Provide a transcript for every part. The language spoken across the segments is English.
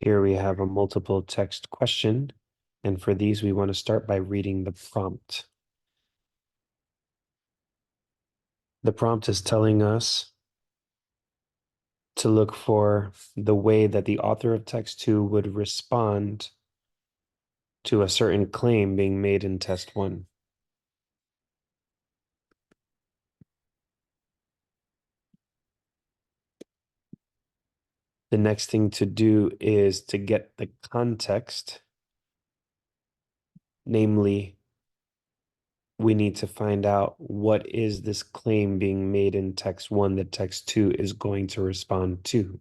Here we have a multiple text question, and for these we want to start by reading the prompt. The prompt is telling us to look for the way that the author of text 2 would respond to a certain claim being made in test 1. The next thing to do is to get the context, namely, we need to find out what is this claim being made in text 1 that text 2 is going to respond to.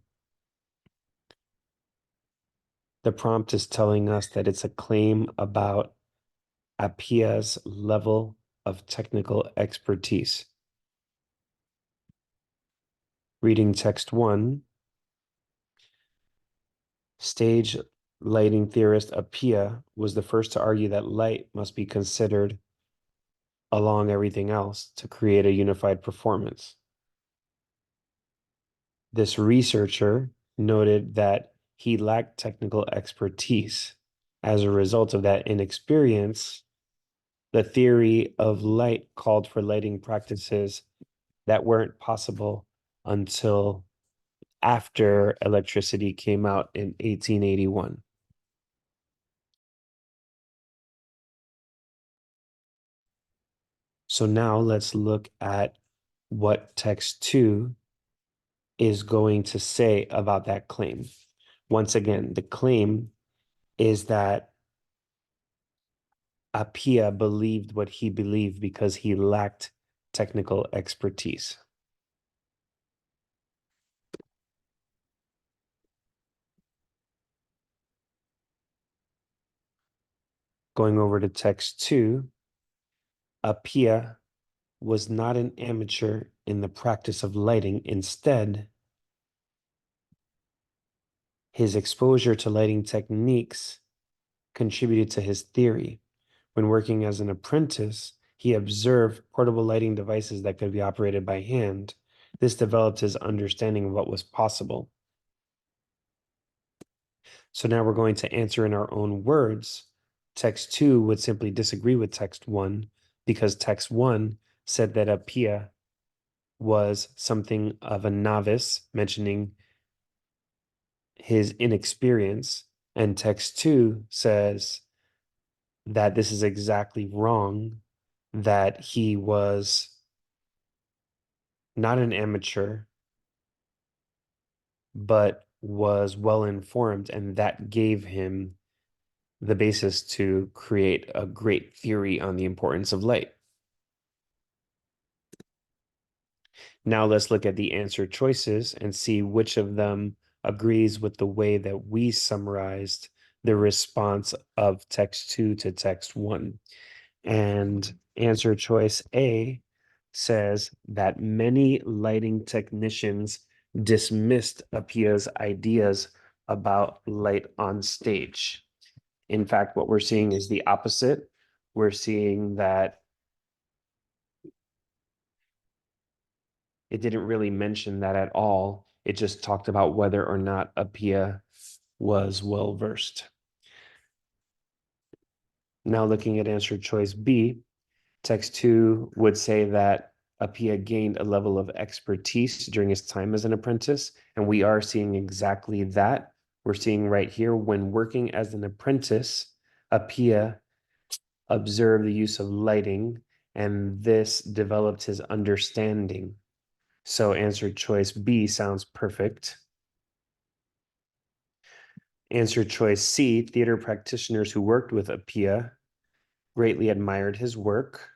The prompt is telling us that it's a claim about Appia's level of technical expertise. Reading text 1, stage lighting theorist Appia was the first to argue that light must be considered along everything else to create a unified performance. This researcher noted that he lacked technical expertise. As a result of that inexperience, the theory of light called for lighting practices that weren't possible until after electricity came out in 1881. So now let's look at what text 2 is going to say about that claim. Once again, the claim is that Appia believed what he believed because he lacked technical expertise. Going over to text 2, Appia was not an amateur in the practice of lighting. Instead, his exposure to lighting techniques contributed to his theory. When working as an apprentice, he observed portable lighting devices that could be operated by hand. This developed his understanding of what was possible. So now we're going to answer in our own words. Text 2 would simply disagree with text 1 because text 1 said that Appia was something of a novice, mentioning his inexperience, and text 2 says that this is exactly wrong, that he was not an amateur, but was well informed, and that gave him the basis to create a great theory on the importance of light. Now let's look at the answer choices and see which of them agrees with the way that we summarized the response of text 2 to text 1. And answer choice A says that many lighting technicians dismissed Appia's ideas about light on stage. In fact, what we're seeing is the opposite. We're seeing that it didn't really mention that at all. It just talked about whether or not Appia was well versed. Now looking at answer choice B, text 2 would say that Appia gained a level of expertise during his time as an apprentice, and we are seeing exactly that. We're seeing right here, when working as an apprentice, Appia observed the use of lighting, and this developed his understanding. So answer choice B sounds perfect. Answer choice C, theater practitioners who worked with Appia greatly admired his work.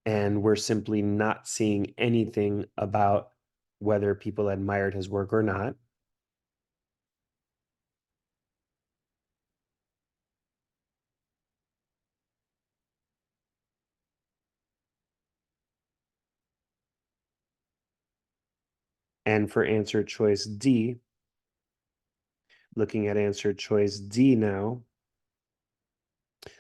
And we're simply not seeing anything about whether people admired his work or not. And for answer choice D, looking at answer choice D now,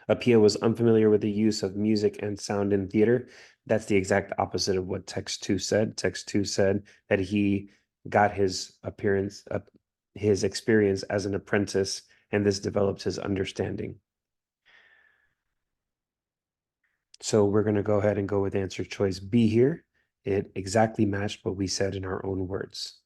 Appia was unfamiliar with the use of music and sound in theater. That's the exact opposite of what text 2 said. Text 2 said that he got his his experience as an apprentice, and this developed his understanding. So we're going to go ahead and go with answer choice B here. It exactly matched what we said in our own words.